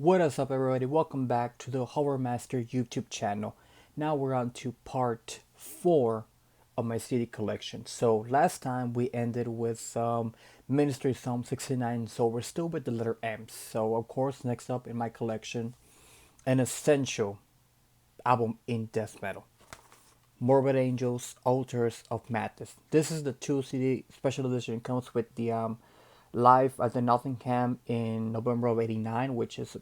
What is up, everybody? Welcome back to the Horror Master YouTube channel. Now we're on to part 4 of my CD collection. So last time we ended with Ministry Psalm 69, so we're still with the letter M. So of course, next up in my collection, an essential album in death metal. Morbid Angels, Altars of Madness. This is the 2 CD special edition. It comes with the live at the Nottingham in November of '89, which is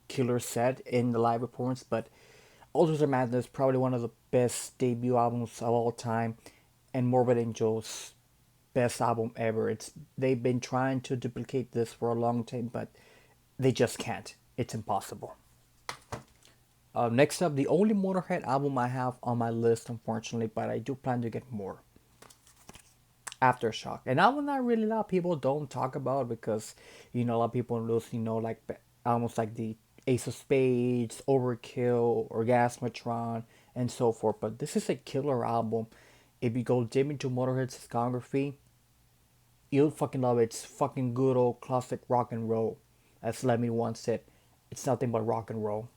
killer set in the live performance, but Altars of Madness probably one of the best debut albums of all time, and Morbid Angels best album ever. They've been trying to duplicate this for a long time, but they just can't. It's impossible. Next up, the only Motorhead album I have on my list, unfortunately, but I do plan to get more. Aftershock, an album that really a lot of people don't talk about because a lot of people lose like almost like the Ace of Spades, Overkill, Orgasmatron, and so forth. But this is a killer album. If you go deep into Motorhead's discography, you'll fucking love it. It's fucking good old classic rock and roll. As Lemmy once said, it's nothing but rock and roll.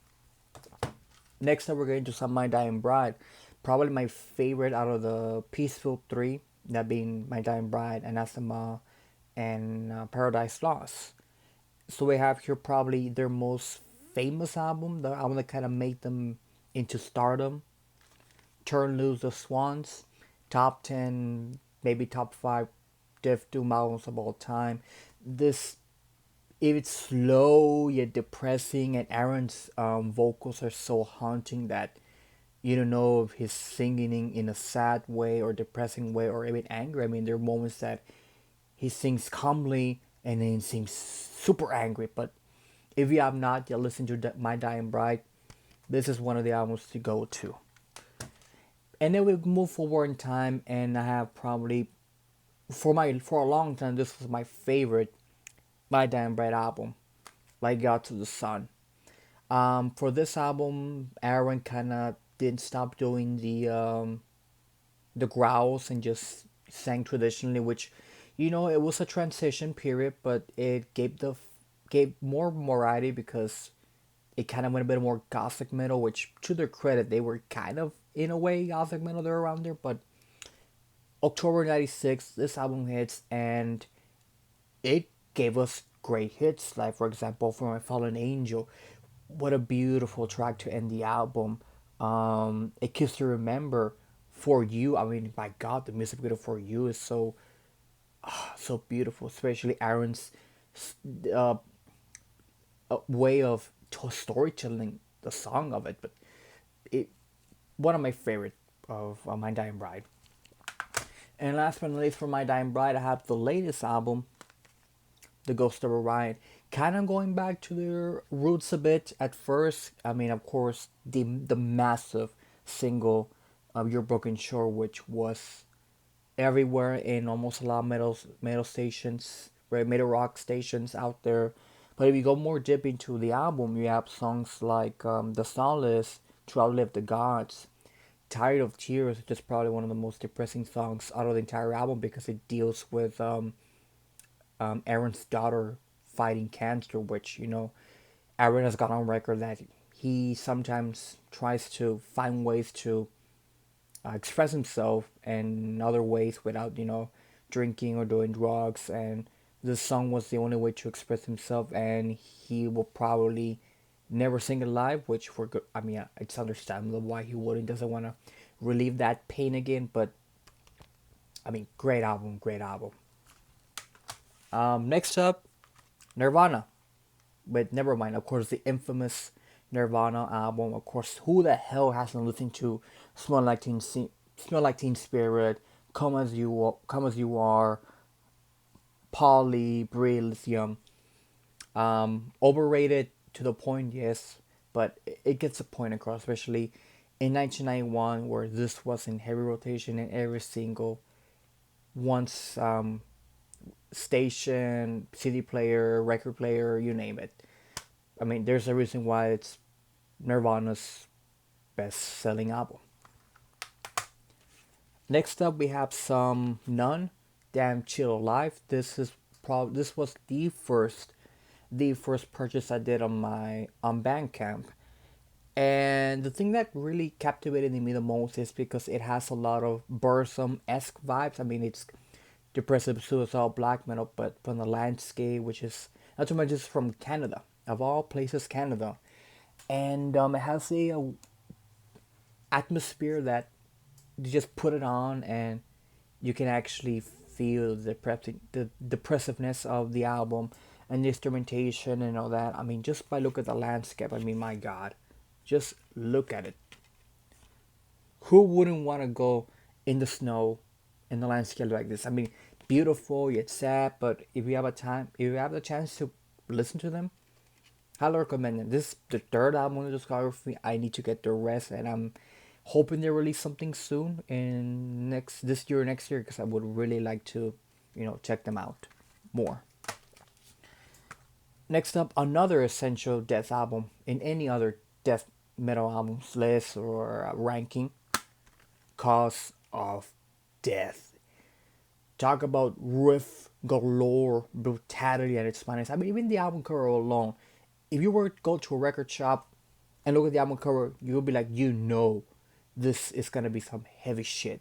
Next up, we're going to some My Dying Bride. Probably my favorite out of the Peaceful 3, that being My Dying Bride, Anathema, and Paradise Lost. So we have here probably their most famous album, the album that kind of made them into stardom. Turn Loose the Swans, top 10, maybe top 5 Death Doom albums of all time. This, if it's slow yet depressing, and Aaron's vocals are so haunting that you don't know if he's singing in a sad way or depressing way or even angry. There are moments that he sings calmly and then seems super angry. But if you have not yet listened to My Dying Bride, this is one of the albums to go to. And then we move forward in time, and I have probably for a long time this was my favorite My Dying Bride album, Like God to the Sun. For this album, Aaron kind of didn't stop doing the growls and just sang traditionally, which it was a transition period, but it gave more variety because it kind of went a bit more gothic metal, which to their credit they were kind of in a way gothic metal there around there. But October '96, this album hits, and it gave us great hits, like for example For My Fallen Angel. What a beautiful track to end the album. A Kiss to Remember, For You. My God, the music video For You is so beautiful, especially Aaron's uh, way of storytelling the song of it. But it one of my favorite of My Dying Bride. And last but not least, for My Dying Bride, I have the latest album, The Ghost of Orion. Kind of going back to their roots a bit at first. Of course, the massive single of Your Broken Shore, which was everywhere in almost a lot of metal stations, right, metal rock stations out there. But if you go more deep into the album, you have songs like The Solace, To Outlive the Gods, Tired of Tears, which is probably one of the most depressing songs out of the entire album because it deals with Aaron's daughter fighting cancer, which, Aaron has got on record that he sometimes tries to find ways to express himself in other ways without, drinking or doing drugs. And this song was the only way to express himself, and he will probably never sing it live, which for good. It's understandable why he wouldn't. Doesn't want to relieve that pain again. But great album, great album. Next up, Nirvana. But never mind, of course, the infamous Nirvana album. Of course, who the hell hasn't listened to Smell Like Teen Spirit, Come As You Are, Polly, Brillium. Overrated to the point, yes, but it gets a point across, especially in 1991, where this was in heavy rotation in every single once station, CD player, record player, you name it. There's a reason why it's Nirvana's best-selling album. Next up, we have some None, Damn Chill Live. This was the first the first purchase I did on my on Bandcamp. And the thing that really captivated me the most is because it has a lot of Burzum esque vibes. I mean, it's depressive suicidal black metal, but from the landscape, which is not too much, just from Canada, of all places, Canada, and it has a atmosphere that you just put it on and you can actually feel the depressiveness of the album and the instrumentation and all that. I mean, just by look at the landscape, I mean, my God, just look at it. Who wouldn't want to go in the snow in the landscape like this? I mean, beautiful yet sad, but if you have the chance to listen to them, highly recommend it. This is the third album in the discography. I need to get the rest, and I'm hoping they release something soon in next this year or next year because I would really like to, check them out more. Next up, another essential death album in any other death metal albums list or ranking. Cause of Death. Talk about riff galore, brutality at its finest. I mean, even the album cover alone. If you were to go to a record shop and look at the album cover, you would be like, this is gonna be some heavy shit.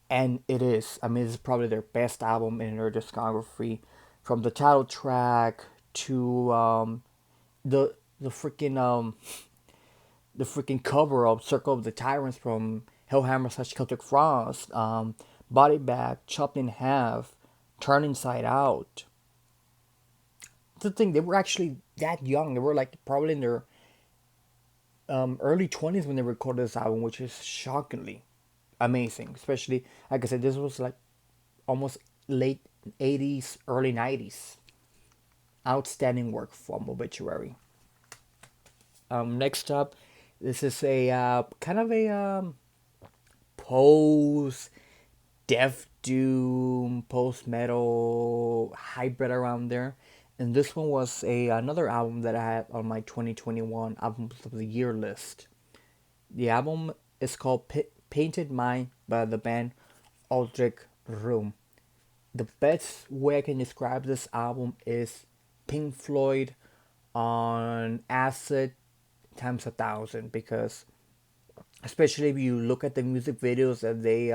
And it is. I mean, this is probably their best album in their discography, from the title track to the the freaking the freaking cover of Circle of the Tyrants from Hellhammer slash Celtic Frost, Body Bag, Chopped in Half, Turn Inside Out. The thing, they were actually that young. They were like probably in their early 20s when they recorded this album, which is shockingly amazing. Especially, like I said, this was like almost late 80s, early 90s. Outstanding work from Obituary. Next up, this is a kind of a post death doom, post metal hybrid around there. And this one was a another album that I had on my 2021 albums of the year list. The album is called Painted Mind by the band Aldrich Room. The best way I can describe this album is Pink Floyd on acid times 1,000, because especially if you look at the music videos that they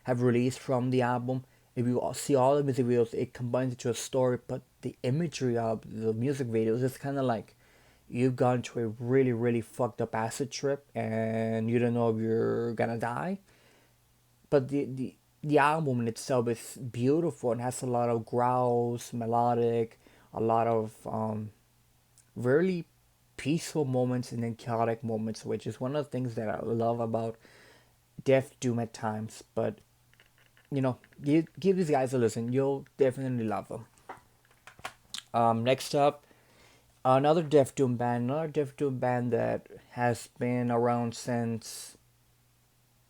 have released from the album, if you see all the music videos, it combines into a story, but the imagery of the music videos is kind of like you've gone to a really, really fucked up acid trip and you don't know if you're gonna die. But the album in itself is beautiful and has a lot of growls, melodic, a lot of really peaceful moments and then chaotic moments, which is one of the things that I love about Death Doom at times. But give these guys a listen. You'll definitely love them. Next up, another Death Doom band that has been around since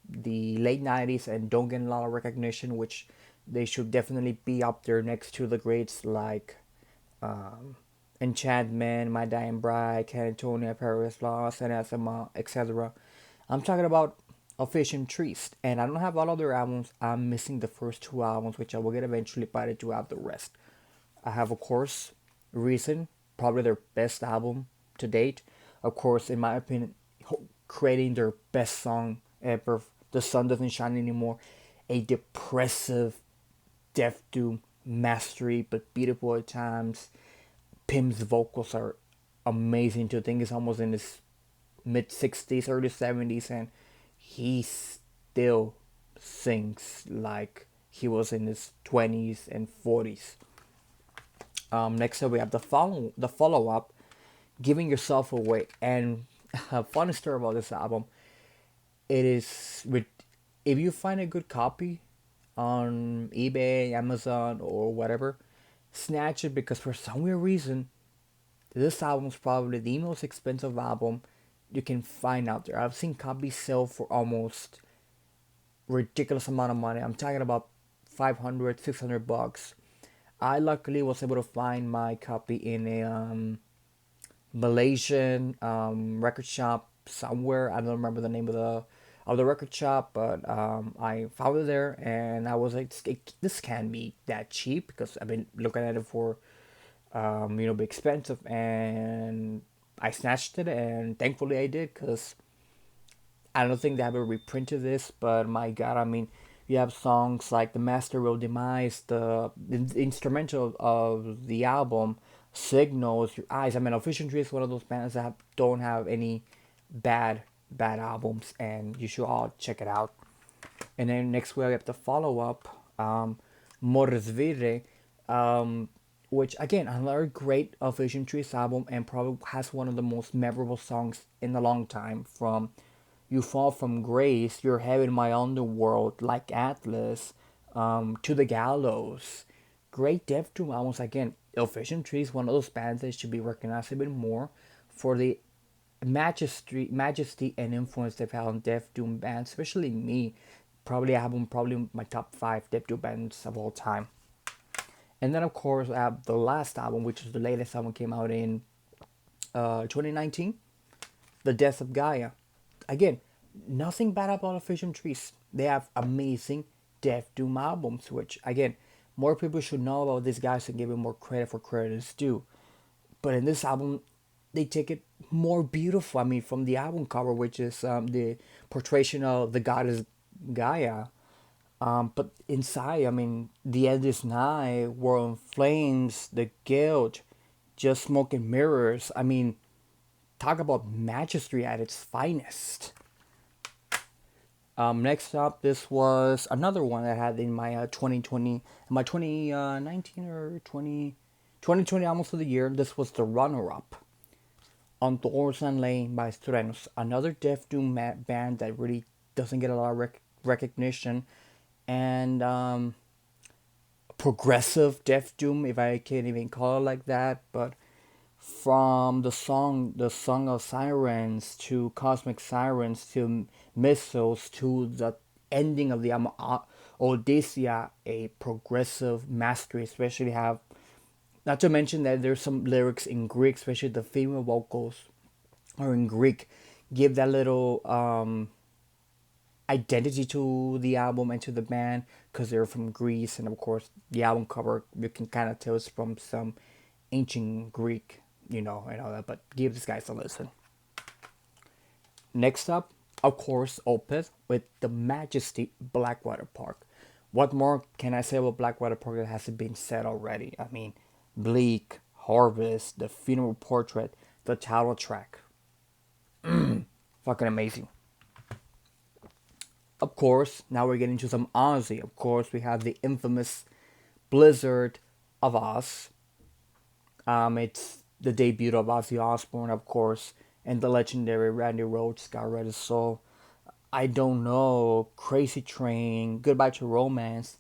the late 90s and don't get a lot of recognition, which they should definitely be up there next to the greats like Enchantment, My Dying Bride, Catatonia, Paradise Lost, and SMA, etc. I'm talking about Officium Triste, and I don't have all of their albums. I'm missing the first two albums, which I will get eventually, but I do have the rest. I have, of course, Reason, probably their best album to date. Of course, in my opinion, creating their best song ever, The Sun Doesn't Shine Anymore. A depressive death doom mastery, but beautiful at times. Pim's vocals are amazing too. I think he's almost in his mid 60s, early 70s, and he still sings like he was in his 20s and 40s. Next up, we have the follow up, Giving Yourself Away. And a funny story about this album, it is with if you find a good copy on eBay, Amazon, or whatever, snatch it, because for some weird reason, this album is probably the most expensive album you can find out there. I've seen copies sell for almost ridiculous amount of money. I'm talking about 500, 600 bucks. I luckily was able to find my copy in a Malaysian record shop somewhere. I don't remember the name of the record shop, but I found it there, and I was like, this can't be that cheap, because I've been looking at it for be expensive, and I snatched it, and thankfully I did, because I don't think they ever reprinted this, but my God, I mean, you have songs like "The Master Will Demise," the instrumental of the album, "Signals," "Your Eyes." I mean, Official Tree is one of those bands that don't have any bad bad albums, and you should all check it out. And then next we have the follow up, Motorhead, um, which again another great Official Trees album, and probably has one of the most memorable songs in a long time. From "You Fall from Grace," "You're Heaven My Underworld," "Like Atlas," "To the Gallows." Great Death Doom albums. Again, Official Trees, one of those bands that should be recognized a bit more for the majesty and influence they've had on Death Doom bands, especially me. Probably I have them probably my top five Death Doom bands of all time. And then of course I have the last album, which is the latest album, came out in 2019, The Death of Gaia. Again, nothing bad about Official Trees. They have amazing Death Doom albums, which again, more people should know about these guys and give them more credit for credit is due. But in this album, they take it more beautiful. I mean, from the album cover, which is the portrayal of the goddess Gaia. But inside, I mean, the endless night, world in flames, the guilt, just smoke and mirrors. I mean, talk about majesty at its finest. Next up, this was another one that I had in my 2020, my 2019 or 2020 almost of the year. This was the runner-up on Doors and Lane by Strenos, another Death Doom band that really doesn't get a lot of recognition, and progressive Death Doom, if I can even call it like that. But from the Song of Sirens to Cosmic Sirens to Missiles to the ending of the album Odysseia, a progressive mastery, especially have, not to mention that there's some lyrics in Greek, especially the female vocals are in Greek, give that little identity to the album and to the band, because they're from Greece, and of course the album cover you can kind of tell it's from some ancient Greek, and all that. But give these guys a listen. Next up, of course, Opeth with the Majesty Blackwater Park. What more can I say about Blackwater Park that hasn't been said already? I mean, Bleak, Harvest, The Funeral Portrait, the title track. Fucking amazing. Of course, now we're getting to some Ozzy. Of course, we have the infamous Blizzard of Oz. It's the debut of Ozzy Osbourne, of course, and the legendary Randy Rhoads got Red Soul. I don't know, Crazy Train, Goodbye to Romance,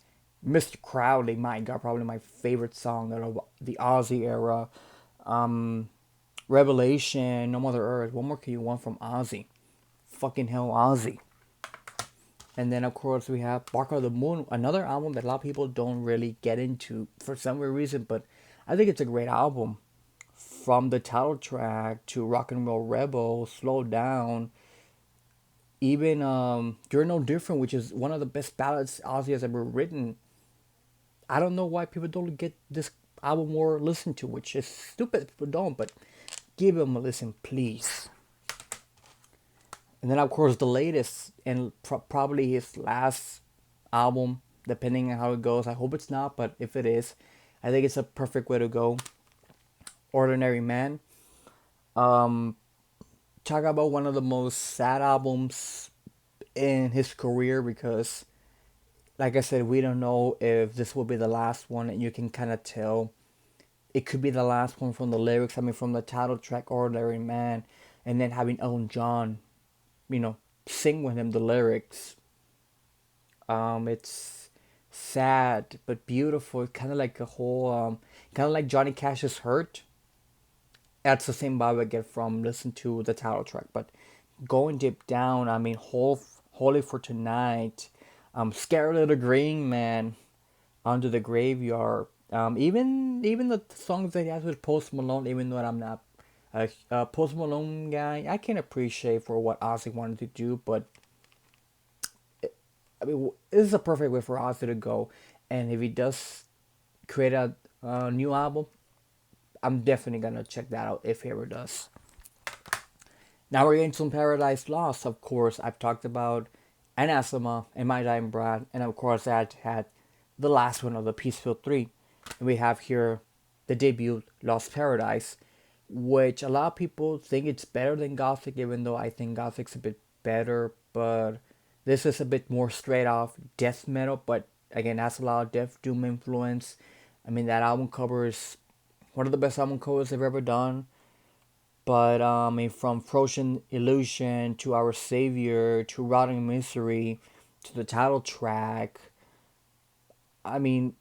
Mr. Crowley, my God, probably my favorite song of the Ozzy era. Revelation, No Mother Earth. What more can you want from Ozzy? Fucking hell, Ozzy. And then of course we have Bark of the Moon, another album that a lot of people don't really get into for some weird reason, but I think it's a great album. From the title track to Rock and Roll Rebel, Slow Down, even You're No Different, which is one of the best ballads Ozzy has ever written. I don't know why people don't get this album more listened to, which is stupid if people don't, but give him a listen, please. And then, of course, the latest and probably his last album, depending on how it goes. I hope it's not, but if it is, I think it's a perfect way to go. Ordinary Man. Um, Talk about one of the most sad albums in his career, because, like I said, we don't know if this will be the last one, and you can kind of tell it could be the last one from the lyrics. I mean, from the title track, Ordinary Man, and then having Elton John, you know, sing with him the lyrics. It's sad but beautiful. Kind of like a whole, kind of like Johnny Cash's "Hurt." That's the same vibe I get from listen to the title track. But going deep down, I mean, Holy for Tonight, Scared Little Green Man, Under the Graveyard. Even the songs that he has with Post Malone, even though I'm not a Post Malone guy, I can appreciate for what Ozzy wanted to do. But I mean, this is a perfect way for Ozzy to go. And if he does create a new album, I'm definitely gonna check that out if he ever does. Now we're getting some Paradise Lost. Of course, I've talked about Anathema and My Dying Bride, and of course I had the last one of the Peacefield 3. And we have here the debut Lost Paradise, which a lot of people think it's better than Gothic, even though I think Gothic's a bit better, but this is a bit more straight off death metal, but again has a lot of Death Doom influence. I mean that album cover is one of the best album covers they've ever done. But I mean, from Frozen Illusion to Our Savior to Rotting Misery to the title track, I mean,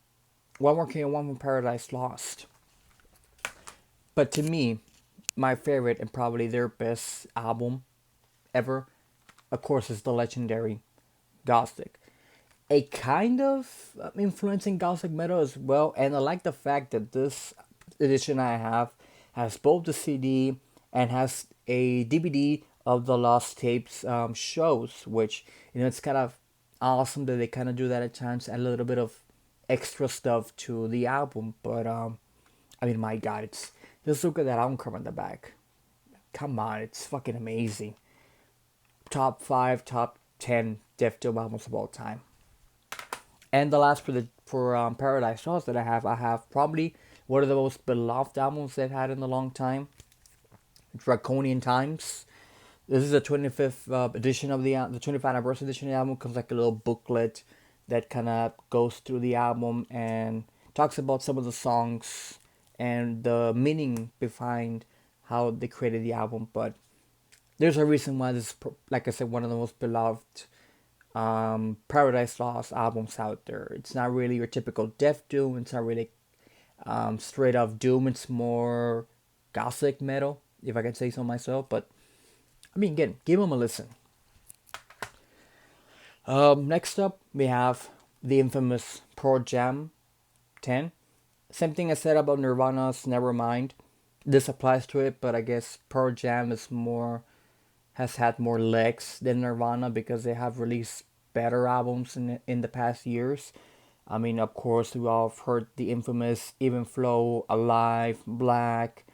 One More King and One from Paradise Lost. But to me, my favorite and probably their best album ever, of course, is the legendary Gothic. A kind of influencing Gothic metal as well, and I like the fact that this edition I have has both the CD and has a DVD of the Lost Tapes shows, which it's kind of awesome that they kind of do that at times, add a little bit of extra stuff to the album. But I mean, my God, it's just look at that album cover in the back. Come on, it's fucking amazing. Top 5, top 10 Death Doom albums of all time. And the last for Paradise Lost that I have probably one of the most beloved albums they've had in a long time. Draconian Times. This is the 25th edition of the 25th anniversary edition of the album. Comes like a little booklet that kind of goes through the album and talks about some of the songs and the meaning behind how they created the album. But there's a reason why this is, like I said, one of the most beloved Paradise Lost albums out there. It's not really your typical Death Doom. It's not really straight up Doom. It's more Gothic metal, if I can say so myself. But I mean, again, give them a listen. Next up, we have the infamous Pearl Jam 10. Same thing I said about Nirvana's Nevermind. This applies to it, but I guess Pearl Jam has had more legs than Nirvana because they have released better albums in the past years. I mean, of course, we all have heard the infamous Even Flow, Alive, Black,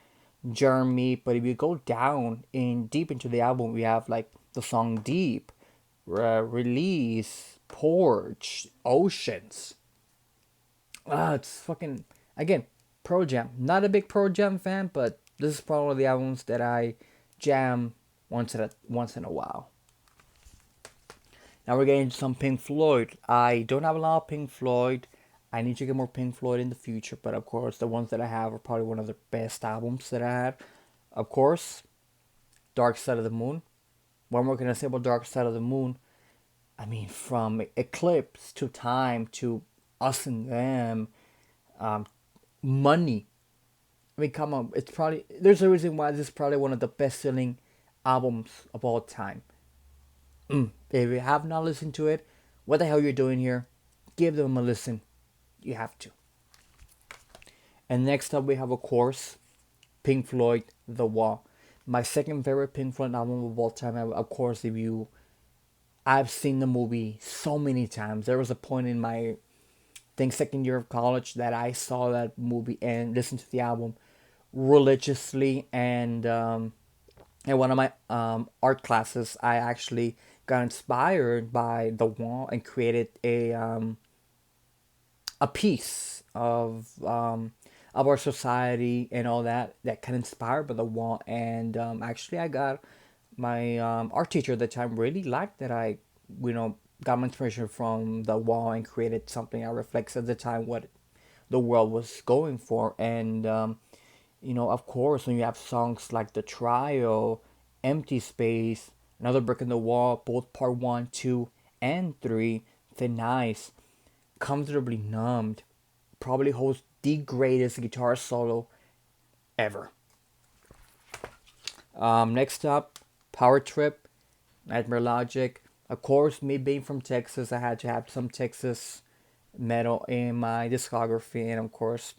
Jeremy. But if you go down in deep into the album, we have like the song Deep, Release, Porch, Oceans. It's fucking again Pearl Jam. Not a big Pearl Jam fan, but this is probably one of the albums that I jam once in a while. Now we're getting into some Pink Floyd. I don't have a lot of Pink Floyd. I need to get more Pink Floyd in the future, but of course the ones that I have are probably one of the best albums that I had. Of course, Dark Side of the Moon. What more can I say about Dark Side of the Moon? I mean, from Eclipse to Time to Us and Them, Money. I mean, come on, it's probably there's a reason why this is probably one of the best-selling albums of all time. If you have not listened to it, what the hell you're doing here? Give them a listen. You have to. And next up, we have, of course, Pink Floyd, The Wall. My second favorite Pink Floyd album of all time. Of course, I've seen the movie so many times. There was a point in my, second year of college that I saw that movie and listened to the album religiously. And in one of my art classes, I actually got inspired by The Wall and created a piece of our society and all that kind of inspired by The Wall. And actually, I got my art teacher at the time really liked that I got my inspiration from The Wall and created something that reflects at the time what the world was going for. And of course, when you have songs like The Trial, Empty Space, Another Brick in the Wall, both part 1, 2, and 3, Thin Ice, Comfortably Numbed, probably holds the greatest guitar solo ever. Next up, Power Trip, Nightmare Logic. Of course, me being from Texas, I had to have some Texas metal in my discography. And of course,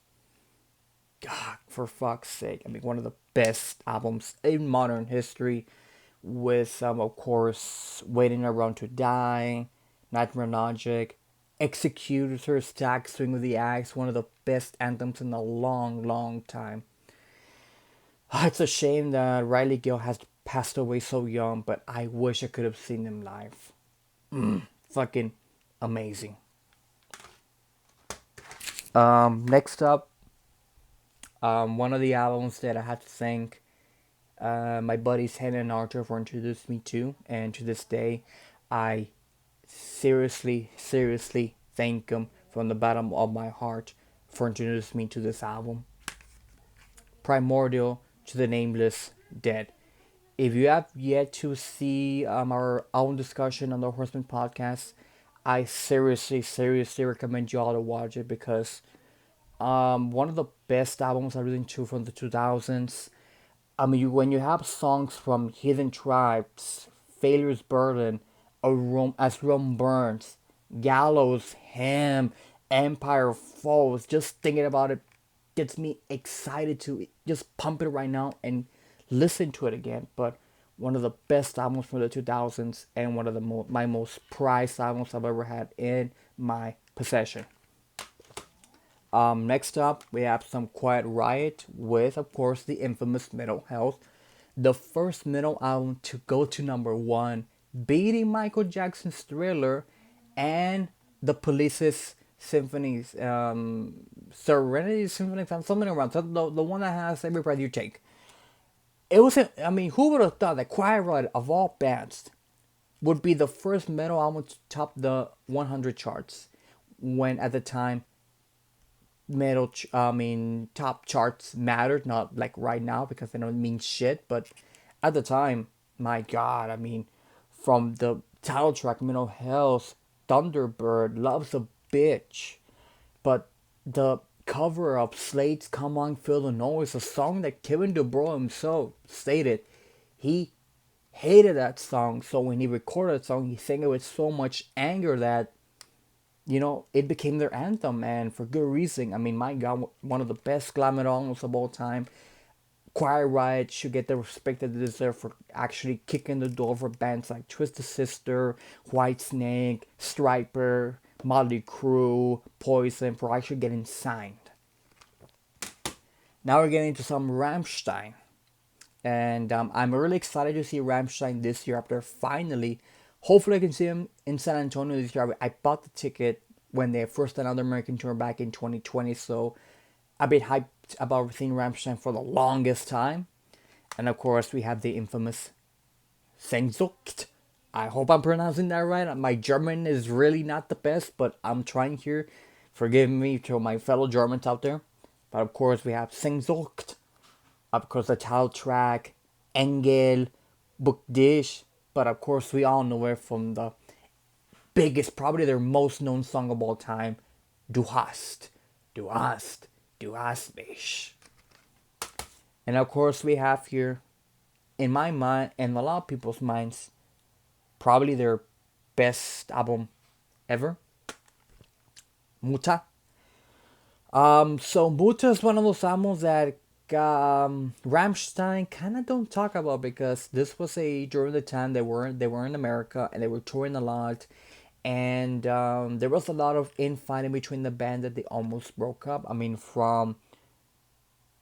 God, for fuck's sake, I mean, one of the best albums in modern history with, of course, Waiting Around to Die, Nightmare Logic, Executor, Stack, Swing with the Axe, one of the best anthems in a long, long time. It's a shame that Riley Gill has passed away so young, but I wish I could have seen him live. Fucking amazing. Next up, one of the albums that I had to thank my buddies Hannah and Arthur for introducing me to, and to this day, I seriously, seriously thank them from the bottom of my heart for introducing me to this album. Primordial to the Nameless Dead. If you have yet to see our own discussion on the Horseman podcast, I seriously, seriously recommend you all to watch it because one of the best albums I listened to from the 2000s. I mean, when you have songs from Hidden Tribes, Failure's Burden, As Rome Burns, Gallows, Ham, Empire Falls, just thinking about it gets me excited to just pump it right now and listen to it again. But one of the best albums from the 2000s and one of my most prized albums I've ever had in my possession. Next up, we have some Quiet Riot with, of course, the infamous Mental Health, the first metal album to go to number one, beating Michael Jackson's Thriller and the Police's Symphonies, Serenity Symphony, something around, so the one that has Every Breath You Take. It was, I mean, who would have thought that Quiet Riot, of all bands, would be the first metal album to top the 100 charts when at the time I mean top charts mattered, not like right now because they don't mean shit, but at the time, my god, I mean, from the title track Mental Health, Thunderbird, Love's a Bitch, but the cover of Slade's Come On Feel the Noise, a song that Kevin DuBrow himself stated he hated that song, so when he recorded the song, he sang it with so much anger that it became their anthem, and for good reason. I mean, my God, one of the best glam metal albums of all time. Quiet Riot should get the respect that they deserve for actually kicking the door for bands like Twisted Sister, Whitesnake, Striper, Motley Crue, Poison for actually getting signed. Now we're getting into some Ramstein. And I'm really excited to see Ramstein this year after finally. Hopefully, I can see him in San Antonio this year. I bought the ticket when they first announced the American tour back in 2020, so I've been hyped about seeing Ramstein for the longest time. And of course, we have the infamous Sehnsucht. I hope I'm pronouncing that right. My German is really not the best, but I'm trying here. Forgive me to my fellow Germans out there. But of course, we have Sehnsucht. Of course, the title track, Engel, Book Dish. But of course, we all know it from the biggest, probably their most known song of all time, Du hast, du hast, du hast mich. And of course, we have here, in my mind, and a lot of people's minds, probably their best album ever, Muta. So Muta is one of those albums that Ramstein kind of don't talk about because this was during the time they were in America and they were touring a lot, and there was a lot of infighting between the band that they almost broke up. I mean, from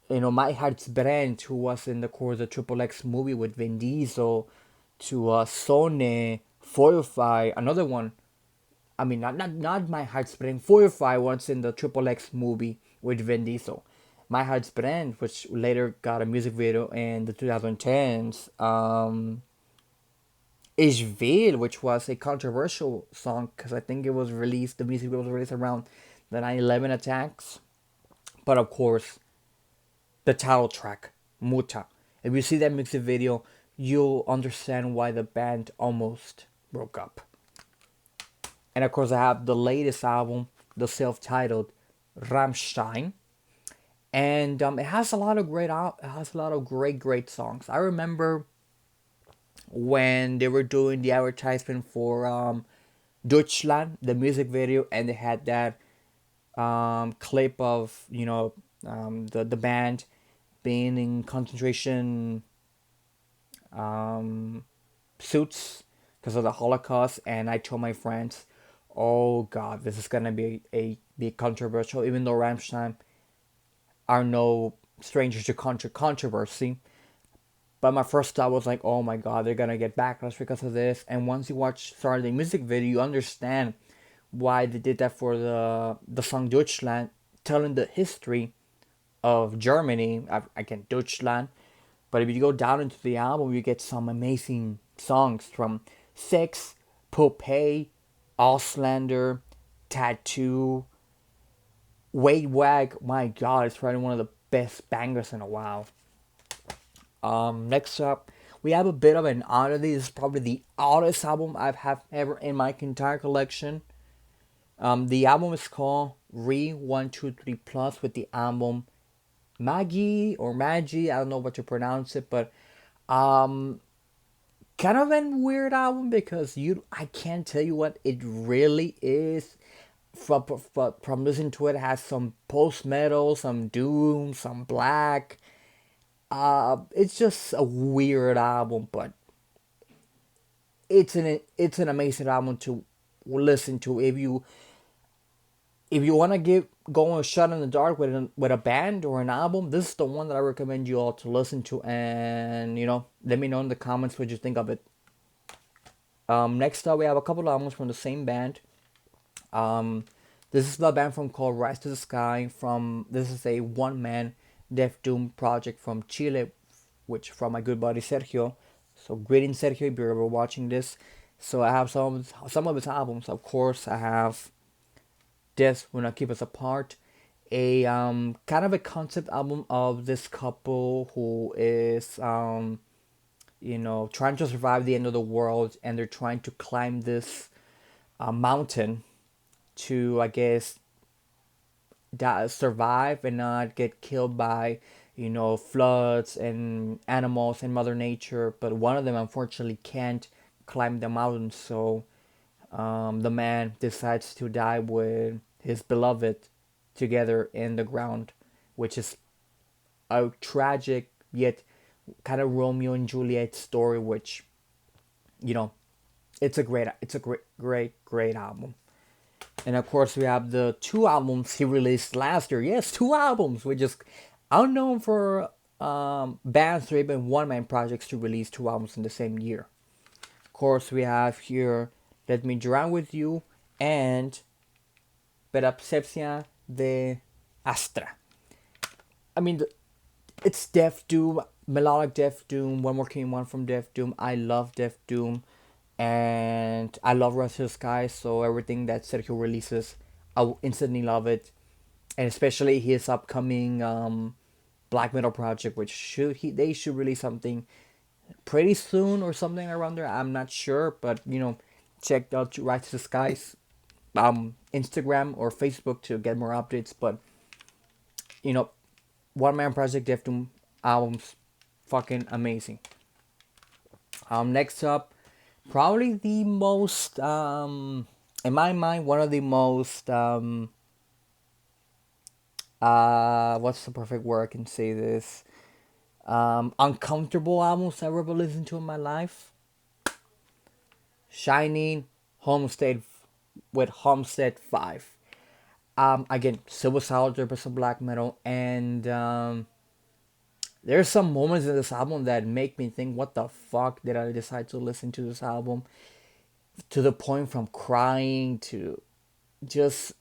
My Heart's Brand, who was in the course of the Triple X movie with Vin Diesel, to Sonne, Firefly, another one. I mean, not My Heart's Brand. Firefly once in the Triple X movie with Vin Diesel. My Heart's Brand, which later got a music video in the 2010s. Ich Will, which was a controversial song because I think the music video was released around the 9/11 attacks. But of course, the title track, Muta. If you see that music video, you'll understand why the band almost broke up. And of course, I have the latest album, the self-titled Ramstein, and it has a lot of great songs. I remember when they were doing the advertisement for Deutschland, the music video, and they had that clip of the band being in concentration suits because of the Holocaust, and I told my friends, "Oh God, this is gonna be controversial." Even though Rammstein are no strangers to controversy. But my first thought was like, oh my god, they're gonna get backlash because of this. And once you watch start the music video, you understand why they did that for the song Deutschland, telling the history of Germany, again Deutschland. But if you go down into the album, you get some amazing songs from Six, Popeye, Auslander, Tattoo, Wade Wag. My God, it's probably one of the best bangers in a while. Next up, we have a bit of an oddity. This is probably the oddest album I've have ever in my entire collection. The album is called Re 123 Plus with the album Maggie or Maggie. I don't know what to pronounce it, but um, kind of a weird album because I can't tell you what it really is. From listening to it, it has some post metal, some doom, some black. It's just a weird album, but it's an amazing album to listen to if you want to give go a shot in the dark with a band or an album. This is the one that I recommend you all to listen to, and let me know in the comments what you think of it. Next up, we have a couple of albums from the same band. This is the band from called Rise to the Sky. This is a one man Death Doom project from Chile, which from my good buddy Sergio. So greetings Sergio if you're ever watching this. So I have some of his albums. Of course, I have Death Will Not Keep Us Apart, a kind of a concept album of this couple who is trying to survive the end of the world, and they're trying to climb this mountain to, I guess, survive and not get killed by, floods and animals and Mother Nature. But one of them unfortunately can't climb the mountain, so the man decides to die with his beloved together in the ground, which is a tragic yet kind of Romeo and Juliet story, which it's a great album. And of course, we have the two albums he released last year. Yes, two albums, which is unknown for bands or even one man projects to release two albums in the same year. Of course, we have here Let Me Drown With You and Percepcia de Astra. I mean, it's Death Doom, melodic Death Doom, One More King, One from Death Doom. I love Death Doom, and I love Rise to the Sky, so everything that Sergio releases, I will instantly love it. And especially his upcoming black metal project, which they should release something pretty soon or something around there. I'm not sure, but check out Rise to the Skies Instagram or Facebook to get more updates. But one man project Death Doom albums, fucking amazing. Next up, probably the most in my mind, one of the most what's the perfect word I can say this, uncomfortable albums I've ever listened to in my life. Shining Homestead with Homestead 5. Again, suicidal 100% black metal, and there's some moments in this album that make me think, what the fuck did I decide to listen to this album? To the point from crying to just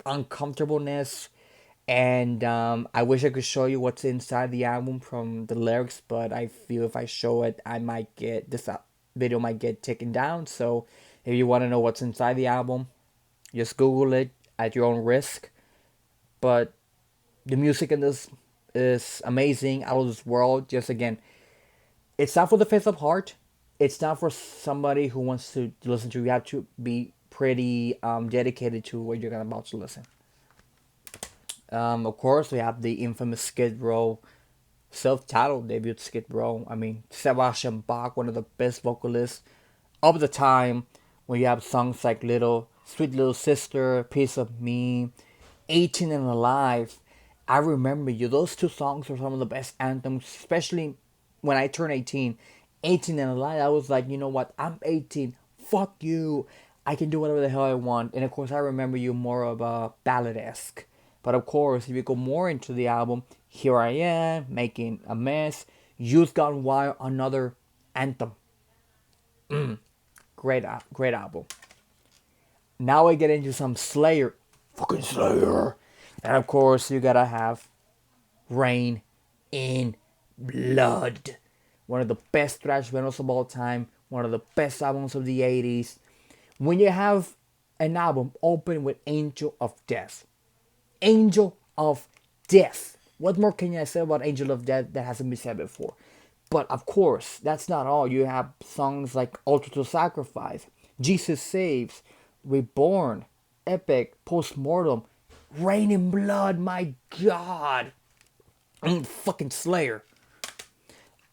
uncomfortableness. And I wish I could show you what's inside the album from the lyrics, but I feel if I show it, I might get this video might get taken down. So if you want to know what's inside the album, just Google it at your own risk. But the music in this is amazing, out of this world. Just again, it's not for the faint of heart. It's not for somebody who wants to listen to. You have to be pretty dedicated to what you're about to listen. Of course, we have the infamous Skid Row self-titled debut Skid Row. I mean, Sebastian Bach, one of the best vocalists of the time. When you have songs like Sweet Little Sister, Piece of Me, 18 and Alive. I Remember You. Those two songs are some of the best anthems, especially when I turned 18. 18 and Alive, I was like, you know what? I'm 18. Fuck you. I can do whatever the hell I want. And of course, I Remember You more of a ballad-esque. But of course, if you go more into the album, Here I Am, Making a Mess, Youth Gone Wild, another anthem. Great album. Now I get into some Slayer. Fucking Slayer. And of course, you gotta have Rain in Blood. One of the best thrash metals of all time. One of the best albums of the 80s. When you have an album open with Angel of Death. Angel of Death. What more can I say about Angel of Death that hasn't been said before? But of course, that's not all. You have songs like Altar to Sacrifice, Jesus Saves, Reborn, Epic, Postmortem, Rain in Blood, my god. Fucking Slayer.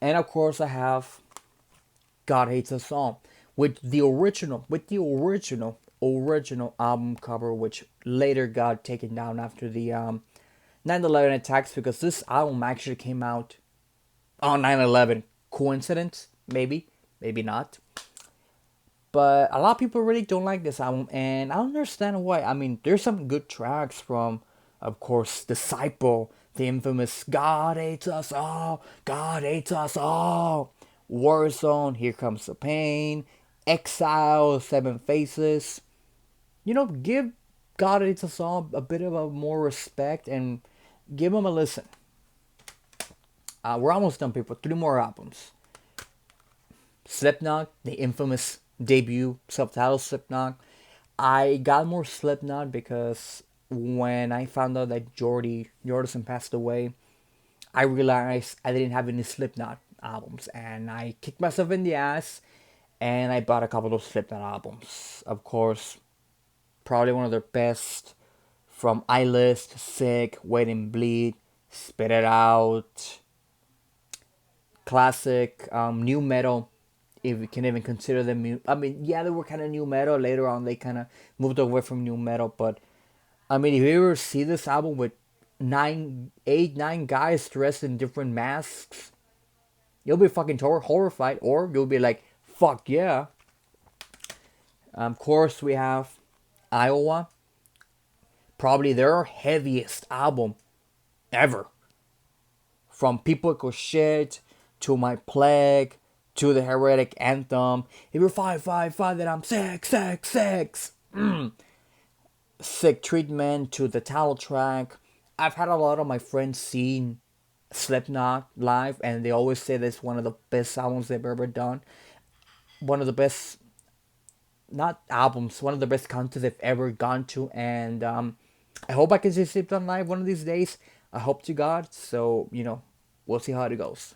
And of course I have God Hates Us All. With the original album cover, which later got taken down after the 9/11 attacks, because this album actually came out on 9/11. Coincidence? Maybe, maybe not. But a lot of people really don't like this album, and I don't understand why. I mean, there's some good tracks from, of course, Disciple, the infamous God Hates Us All, God Hates Us All, Warzone, Here Comes the Pain, Exile, Seven Faces. Give God Hates Us All a bit of a more respect and give them a listen. We're almost done, people. 3 more albums. Slipknot, the infamous debut, self-titled Slipknot. I got more Slipknot because when I found out that Jordison passed away, I realized I didn't have any Slipknot albums, and I kicked myself in the ass, and I bought a couple of Slipknot albums. Of course, probably one of their best, from Eyelist, Sick, Wait and Bleed, Spit It Out, classic, new metal, if we can even consider them new. I mean, yeah, they were kind of new metal. Later on, they kind of moved away from new metal. But I mean, if you ever see this album with 9 guys dressed in different masks, you'll be fucking horrified, or you'll be like, "Fuck yeah!" Of course, we have Iowa, probably their heaviest album ever. From People Equal Shit to My Plague to the Heretic Anthem. If you're 555, then I'm 666. Sick Treatment to the title track. I've had a lot of my friends see Slipknot live, and they always say that's one of the best albums they've ever done. One of the best, not albums, one of the best concerts they've ever gone to, and I hope I can see Slipknot live one of these days. I hope to God, so, we'll see how it goes.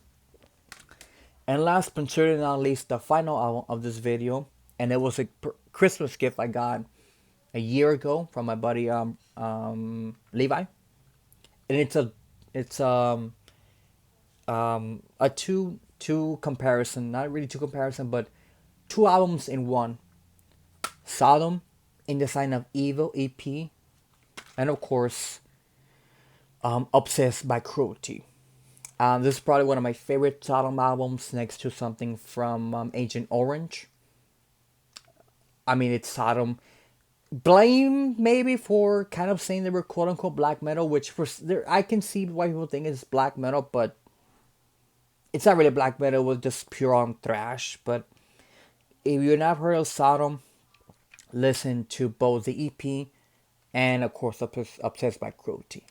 And last but certainly not least, the final album of this video, and it was a Christmas gift I got a year ago from my buddy Levi, and a two comparison, not really two comparison, but 2 albums in one. Sodom, In the Sign of Evil EP, and of course, Obsessed by Cruelty. This is probably one of my favorite Sodom albums, next to something from Agent Orange. I mean, it's Sodom. Blame maybe for kind of saying they were quote unquote black metal, which I can see why people think it's black metal, but it's not really black metal. It was just pure on thrash. But if you've not heard of Sodom, listen to both the EP and of course Obsessed by Cruelty.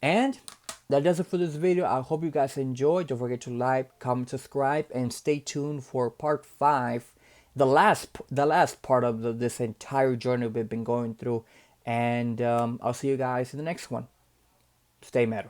And that does it for this video. I hope you guys enjoyed. Don't forget to like, comment, subscribe, and stay tuned for part 5, the last part of this entire journey we've been going through. And I'll see you guys in the next one. Stay metal.